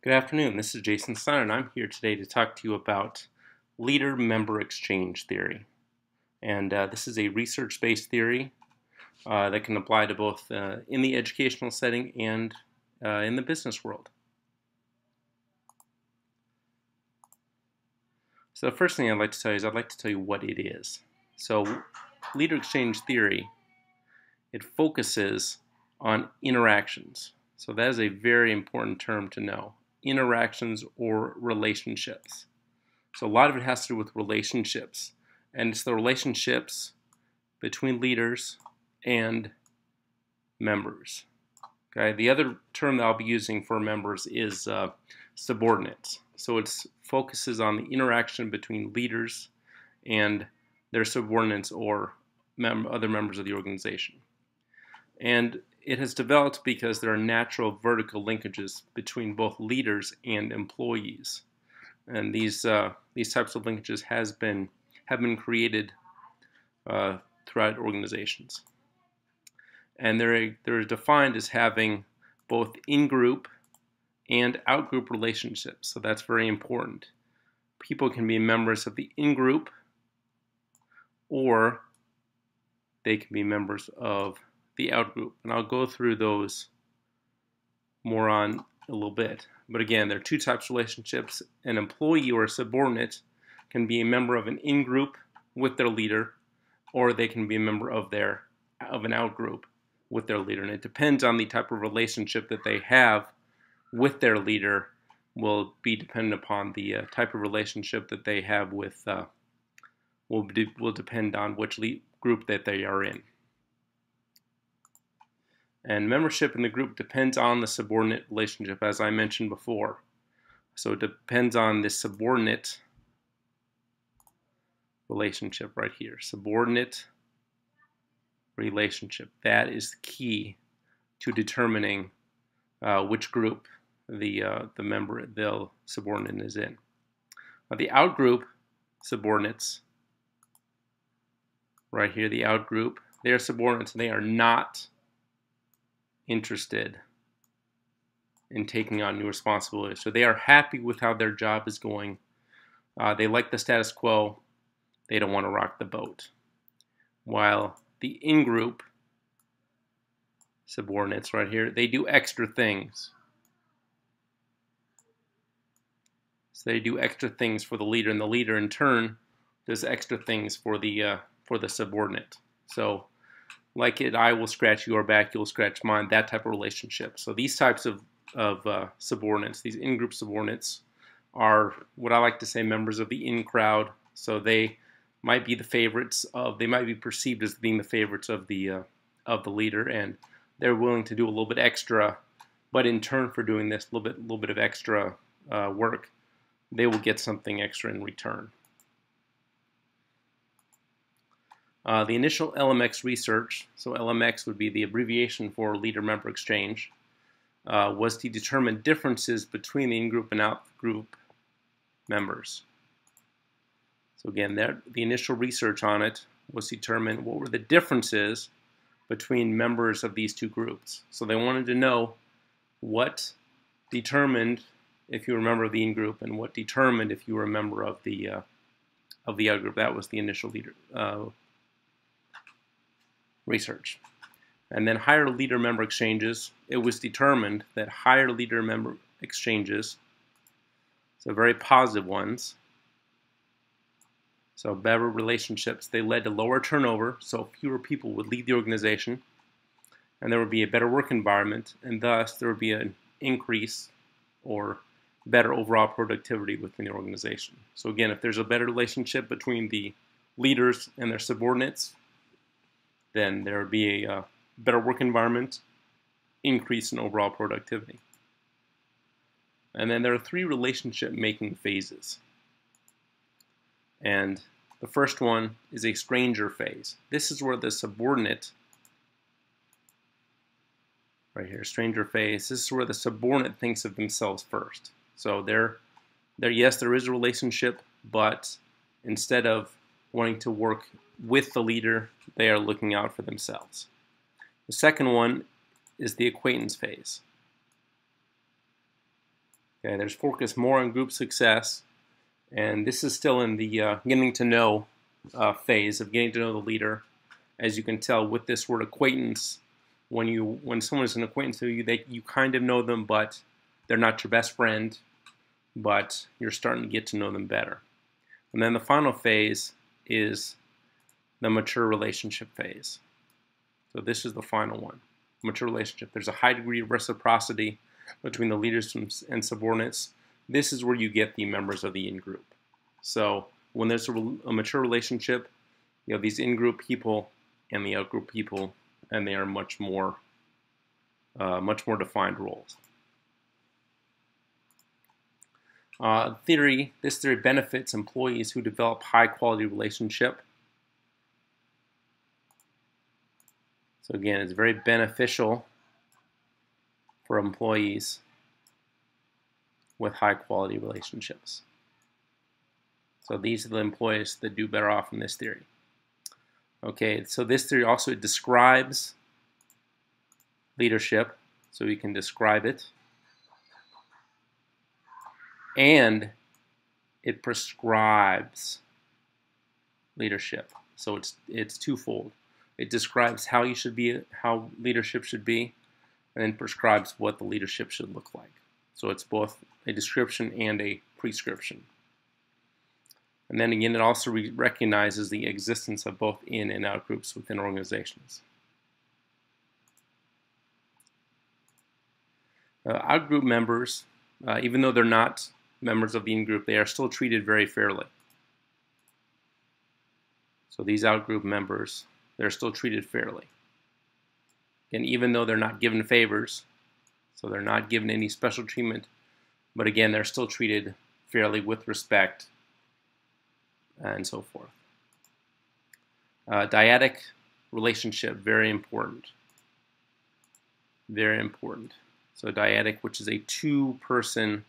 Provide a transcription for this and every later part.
Good afternoon, this is Jason Snyder, and I'm here today to talk to you about leader-member exchange theory. And this is a research-based theory that can apply to both in the educational setting and in the business world. So the first thing I'd like to tell you is I'd like to tell you what it is. So leader exchange theory, it focuses on interactions. So that is a very important term to know. Interactions or relationships. So a lot of it has to do with relationships, and it's the relationships between leaders and members. Okay, the other term that I'll be using for members is subordinates. So it focuses on the interaction between leaders and their subordinates or other members of the organization. And it has developed because there are natural vertical linkages between both leaders and employees, and these types of linkages have been created throughout organizations, and they're defined as having both in-group and out-group relationships. So that's very important. People can be members of the in-group, or they can be members of the out-group, and I'll go through those more on a little bit. But again, there are two types of relationships. An employee or a subordinate can be a member of an in-group with their leader, or they can be a member of an out-group with their leader. And it depends on the type of relationship that they have with their leader will be dependent upon the type of relationship that they have with will depend on which group that they are in. And membership in the group depends on the subordinate relationship, as I mentioned before. So it depends on the subordinate relationship right here. Subordinate relationship. That is the key to determining which group the subordinate is in. The outgroup subordinates, right here, the outgroup, they're subordinates. They are not interested in taking on new responsibilities. So they are happy with how their job is going. They like the status quo. They don't want to rock the boat. While the in-group subordinates right here, they do extra things. So they do extra things for the leader, and the leader in turn does extra things for the subordinate. So like it, I will scratch your back, you'll scratch mine, that type of relationship. So these types of subordinates, these in-group subordinates, are what I like to say members of the in-crowd. So they might be the favorites they might be perceived as being the favorites of the leader, and they're willing to do a little bit extra, but in turn for doing this little bit of extra work, they will get something extra in return. The initial LMX research, so LMX would be the abbreviation for leader-member exchange, was to determine differences between the in-group and out-group members. So again, the initial research on it was to determine what were the differences between members of these two groups. So they wanted to know what determined if you were a member of the in-group and what determined if you were a member of the out-group. That was the initial research. And then higher leader-member exchanges, it was determined that higher leader-member exchanges, so very positive ones, so better relationships, they led to lower turnover, so fewer people would leave the organization, and there would be a better work environment, and thus there would be an increase or better overall productivity within the organization. So again, if there's a better relationship between the leaders and their subordinates, then there would be a better work environment, increase in overall productivity. And then there are three relationship making phases. And the first one is a stranger phase. This is where the subordinate, right here, stranger phase, this is where the subordinate thinks of themselves first. So yes, there is a relationship, but instead of wanting to work with the leader, they are looking out for themselves. The second one is the acquaintance phase. Okay, there's focus more on group success, and this is still in the getting to know phase of getting to know the leader. As you can tell with this word acquaintance, when someone is an acquaintance to you, you kind of know them, but they're not your best friend, but you're starting to get to know them better. And then the final phase is the mature relationship phase. So this is the final one, mature relationship. There's a high degree of reciprocity between the leaders and subordinates. This is where you get the members of the in-group. So when there's a mature relationship, you have these in-group people and the out-group people, and they are much more defined roles. This theory benefits employees who develop high-quality relationship. So again, it's very beneficial for employees with high-quality relationships. So these are the employees that do better off in this theory. Okay, so this theory also describes leadership, so we can describe it, and it prescribes leadership. So it's twofold. It describes how leadership should be, and then prescribes what the leadership should look like. So it's both a description and a prescription. And then again, it also recognizes the existence of both in and out groups within organizations. Out-group members, even though they're not members of the in-group, they are still treated very fairly. So these out-group members, they're still treated fairly. And even though they're not given favors, so they're not given any special treatment, but again, they're still treated fairly with respect and so forth. Dyadic relationship, very important. Very important. So dyadic, which is a two-person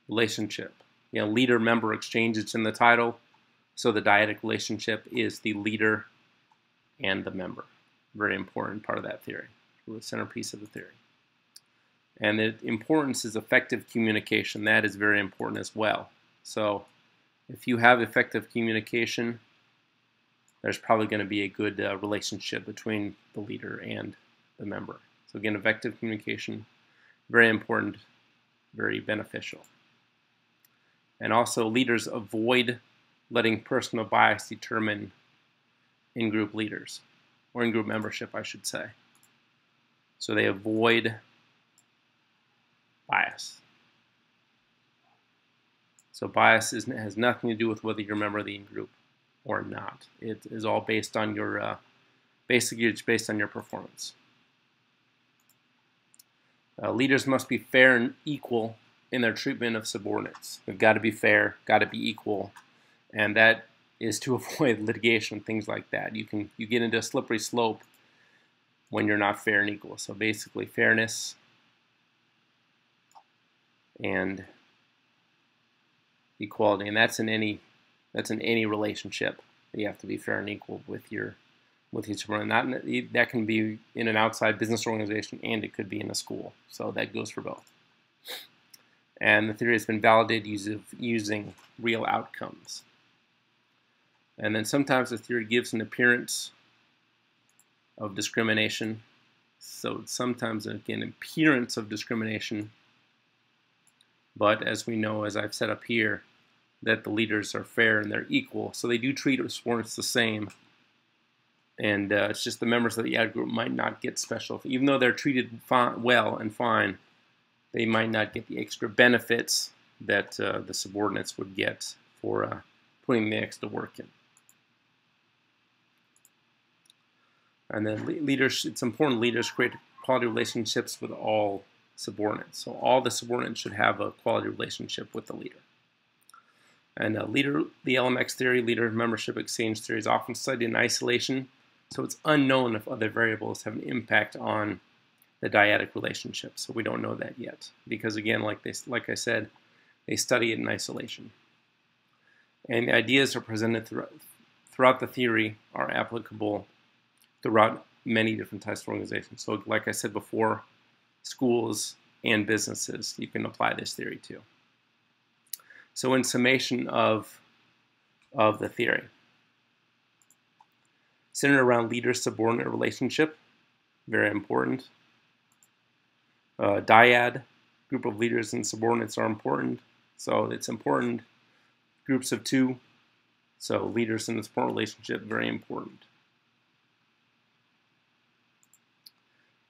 relationship. Leader-member exchange, it's in the title. So the dyadic relationship is the leader and the member. Very important part of that theory, the centerpiece of the theory. And the importance is effective communication. That is very important as well. So if you have effective communication, there's probably going to be a good relationship between the leader and the member. So again, effective communication, very important, very beneficial. And also leaders avoid letting personal bias determine in-group leaders, or in-group membership, I should say. So they avoid bias. So bias has nothing to do with whether you're a member of the in-group or not. It is all based on your, basically it's based on your performance. Leaders must be fair and equal in their treatment of subordinates. They've got to be fair, got to be equal, and that is to avoid litigation, things like that. You get into a slippery slope when you're not fair and equal. So basically, fairness and equality, and that's in any relationship. You have to be fair and equal with each one. That can be in an outside business organization, and it could be in a school. So that goes for both. And the theory has been validated using real outcomes. And then sometimes the theory gives an appearance of discrimination. So sometimes, again, appearance of discrimination. But as we know, as I've set up here, that the leaders are fair and they're equal. So they do treat subordinates the same. And it's just the members of the out group might not get special. Even though they're treated well and fine, they might not get the extra benefits that the subordinates would get for putting the extra work in. And then leaders, it's important leaders create quality relationships with all subordinates. So all the subordinates should have a quality relationship with the leader. And the LMX theory, leader membership exchange theory, is often studied in isolation. So it's unknown if other variables have an impact on the dyadic relationship. So we don't know that yet. Because again, like I said, they study it in isolation. And the ideas are presented throughout the theory are applicable throughout many different types of organizations. So like I said before, schools, and businesses you can apply this theory to. So in summation of the theory, centered around leader-subordinate relationship, very important. Dyad, group of leaders and subordinates are important. So it's important. Groups of two, so leaders in a subordinate relationship, very important.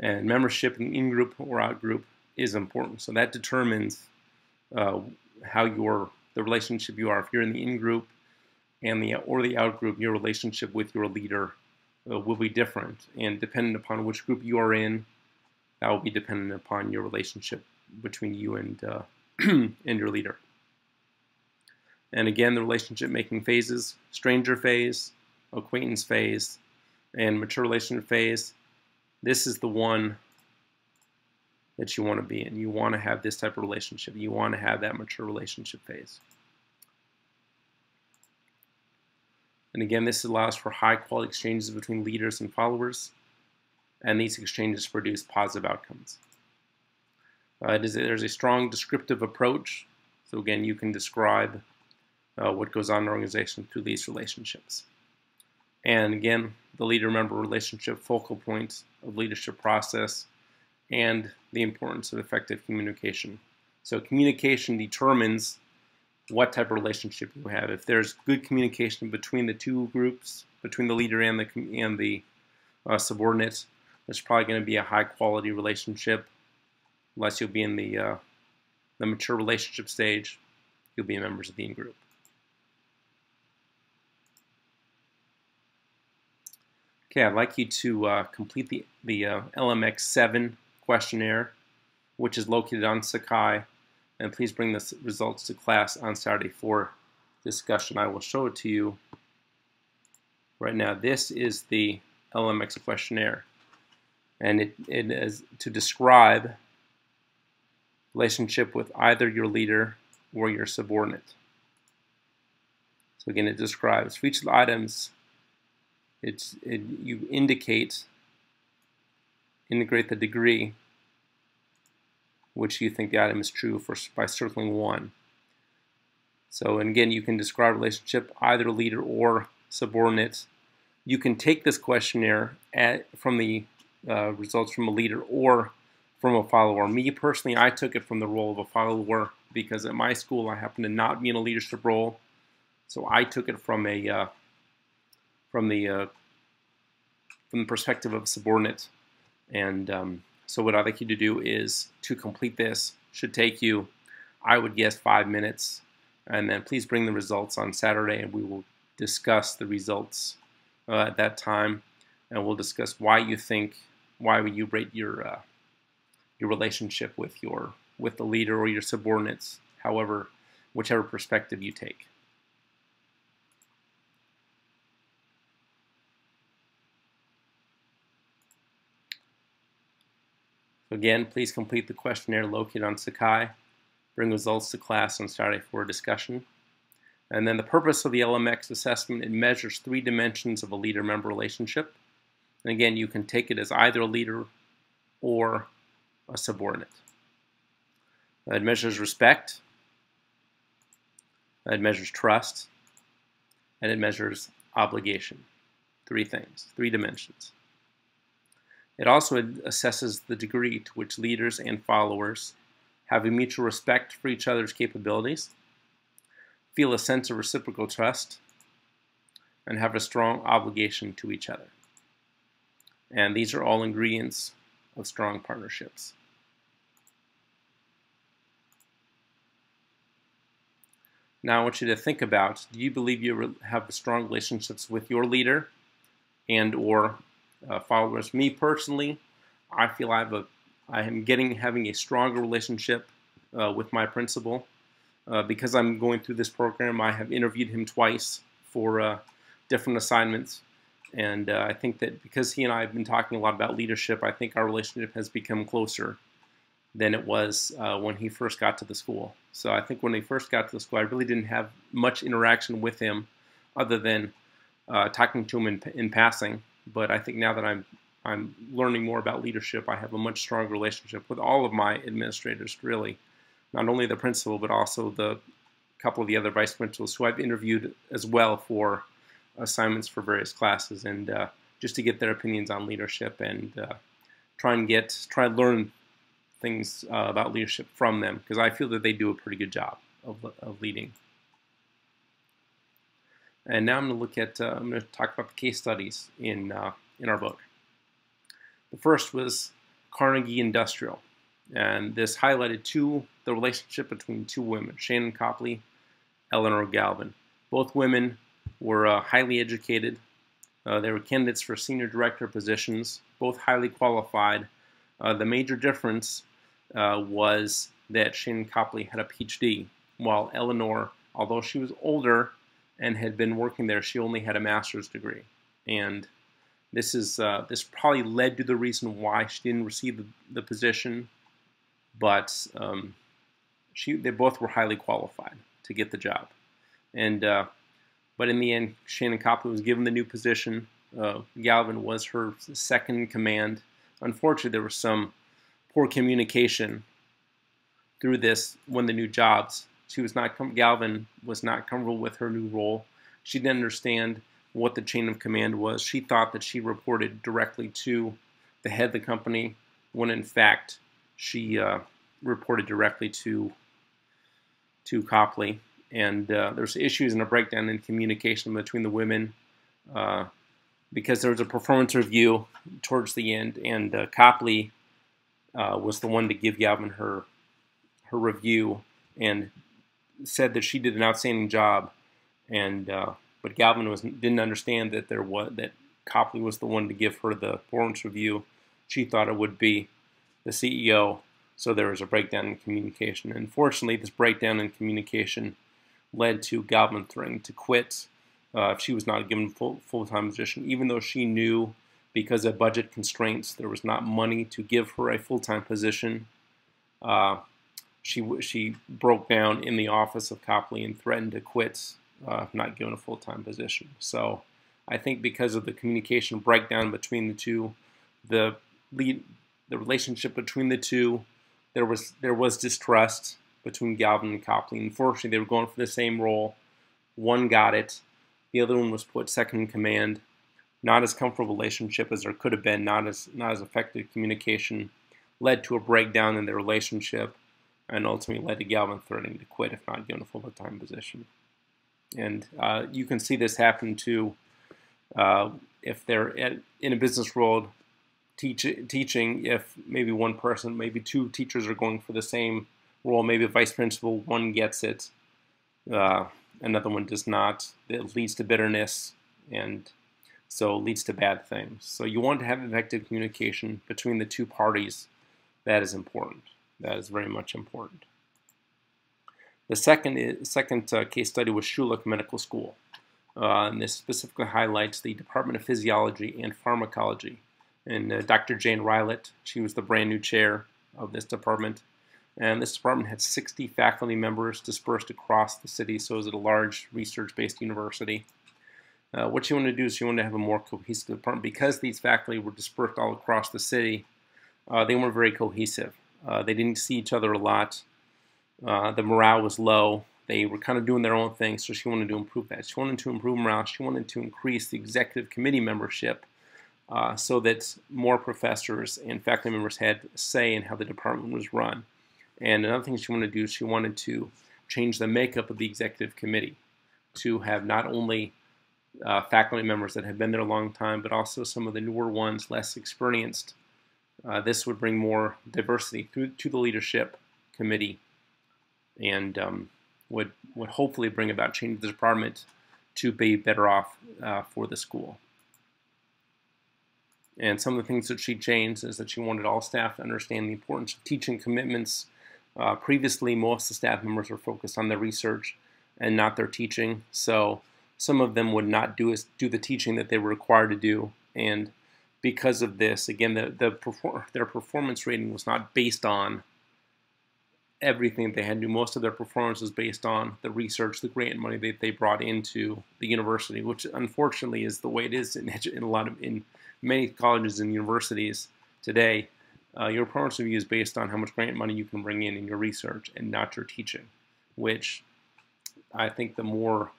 And membership in in-group or out-group is important. So that determines how the relationship you are. If you're in the in-group and the out-group, your relationship with your leader will be different. And dependent upon which group you are in, that will be dependent upon your relationship between you and and your leader. And again, the relationship making phases: stranger phase, acquaintance phase, and mature relationship phase. This is the one that you want to be in. You want to have this type of relationship. You want to have that mature relationship phase. And again, this allows for high quality exchanges between leaders and followers, and these exchanges produce positive outcomes. There's a strong descriptive approach. So again, you can describe what goes on in an organization through these relationships. And again, the leader-member relationship, focal point of leadership process, and the importance of effective communication. So communication determines what type of relationship you have. If there's good communication between the two groups, between the leader and the subordinates, there's probably going to be a high-quality relationship. Unless you'll be in the mature relationship stage, you'll be members of the in-group. Okay, I'd like you to complete the LMX 7 questionnaire, which is located on Sakai, and please bring the results to class on Saturday for discussion. I will show it to you right now. This is the LMX questionnaire, and it is to describe relationship with either your leader or your subordinate. So again, it describes for each of the items. You integrate the degree which you think the item is true by circling 1. So, and again, you can describe relationship either leader or subordinate. You can take this questionnaire from the results from a leader or from a follower. Me personally, I took it from the role of a follower because at my school I happened to not be in a leadership role, so I took it from the perspective of a subordinate. And so what I'd like you to do is to complete this. Should take you, I would guess, 5 minutes, and then please bring the results on Saturday, and we will discuss the results at that time, and we'll discuss why would you rate your relationship with the leader or your subordinates, whichever perspective you take. Again, please complete the questionnaire located on Sakai. Bring results to class on Saturday for discussion. And then the purpose of the LMX assessment, it measures 3 dimensions of a leader-member relationship. And again, you can take it as either a leader or a subordinate. It measures respect, it measures trust, and it measures obligation. 3 things, 3 dimensions. It also assesses the degree to which leaders and followers have a mutual respect for each other's capabilities, feel a sense of reciprocal trust, and have a strong obligation to each other. And these are all ingredients of strong partnerships. Now I want you to think about, do you believe you have strong relationships with your leader and or followers? Me personally, I feel I am having a stronger relationship with my principal. Because I'm going through this program, I have interviewed him twice for different assignments. And I think that because he and I have been talking a lot about leadership, I think our relationship has become closer than it was when he first got to the school. So I think when he first got to the school, I really didn't have much interaction with him other than talking to him in passing. But I think now that I'm I'm learning more about leadership, I have a much stronger relationship with all of my administrators, really. Not only the principal, but also the couple of the other vice principals who I've interviewed as well for assignments for various classes, and just to get their opinions on leadership and try and learn things about leadership from them, because I feel that they do a pretty good job of leading. And now I'm going to talk about the case studies in our book. The first was Carnegie Industrial, and this highlighted the relationship between two women, Shannon Copley, Eleanor Galvin. Both women were highly educated. They were candidates for senior director positions, both highly qualified. The major difference was that Shannon Copley had a PhD, while Eleanor, although she was older and had been working there, she only had a master's degree. And this probably led to the reason why she didn't receive the position, but they both were highly qualified to get the job. And but in the end, Shannon Copley was given the new position. Galvin was her second in command. Unfortunately, there was some poor communication through this when the new jobs. Galvin was not comfortable with her new role. She didn't understand what the chain of command was. She thought that she reported directly to the head of the company, when in fact she reported directly to Copley. And there's issues and a breakdown in communication between the women because there was a performance review towards the end, and Copley was the one to give Galvin her review and said that she did an outstanding job, and but Galvin didn't understand that Copley was the one to give her the performance review. She thought it would be the CEO, so there was a breakdown in communication. Unfortunately, this breakdown in communication led to Galvin threatening to quit if she was not given full-time position, even though she knew because of budget constraints there was not money to give her a full-time position. She broke down in the office of Copley and threatened to quit if not given a full-time position. So I think because of the communication breakdown between the two, the relationship between the two, there was distrust between Galvin and Copley. Unfortunately, they were going for the same role. One got it. The other one was put second in command. Not as comfortable relationship as there could have been. Not as effective communication led to a breakdown in their relationship, and ultimately led to Galvin threatening to quit if not given a full-time position. And you can see this happen too if they're in a business world teaching. If maybe one person, maybe two teachers are going for the same role, maybe a vice principal, one gets it, another one does not. It leads to bitterness, and so leads to bad things. So you want to have effective communication between the two parties. That is important. That is very much important. The second case study was Schulich Medical School. And this specifically highlights the Department of Physiology and Pharmacology. And Dr. Jane Rylett, she was the brand new chair of this department. And this department had 60 faculty members dispersed across the city, so it was a large research-based university. What you want to do is you want to have a more cohesive department. Because these faculty were dispersed all across the city, they weren't very cohesive. They didn't see each other a lot. The morale was low. They were kind of doing their own thing, so she wanted to improve that. She wanted to improve morale. She wanted to increase the executive committee membership so that more professors and faculty members had a say in how the department was run. And another thing she wanted to do is she wanted to change the makeup of the executive committee to have not only faculty members that have been there a long time, but also some of the newer ones, less experienced. This would bring more diversity to the leadership committee, and would hopefully bring about change the department to be better off for the school. And some of the things that she changed is that she wanted all staff to understand the importance of teaching commitments. Previously, most of the staff members were focused on their research and not their teaching, so some of them would not do the teaching that they were required to do. And because of this, again, their performance rating was not based on everything they had to do. Most of their performance was based on the research, the grant money that they brought into the university, which unfortunately is the way it is in many colleges and universities today, your performance review is based on how much grant money you can bring in your research and not your teaching, which I think the more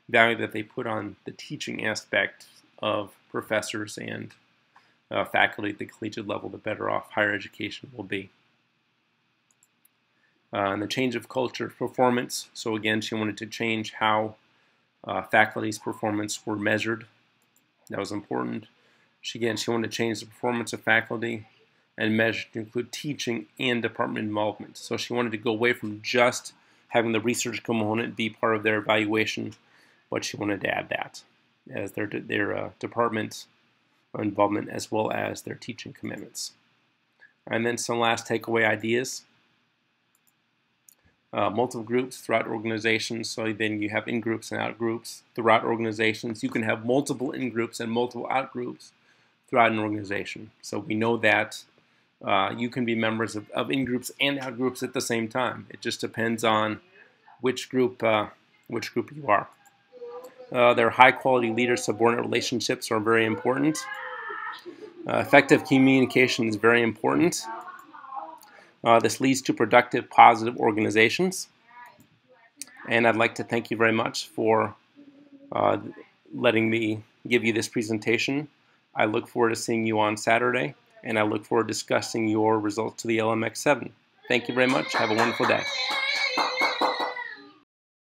value that they put on the teaching aspect of professors and faculty at the collegiate level, the better off higher education will be. And the change of culture of performance. So again, she wanted to change how faculty's performance were measured. That was important. She wanted to change the performance of faculty and measure to include teaching and department involvement. So she wanted to go away from just having the research component be part of their evaluation, but she wanted to add that as their department involvement as well as their teaching commitments. And then some last takeaway ideas. Multiple groups throughout organizations, so then you have in-groups and out-groups throughout organizations. You can have multiple in-groups and multiple out-groups throughout an organization. So we know that you can be members of in-groups and out-groups at the same time. It just depends on which group you are. Their high-quality leader-subordinate relationships are very important. Effective communication is very important. This leads to productive, positive organizations. And I'd like to thank you very much for letting me give you this presentation. I look forward to seeing you on Saturday, and I look forward to discussing your results to the LMX 7. Thank you very much. Have a wonderful day.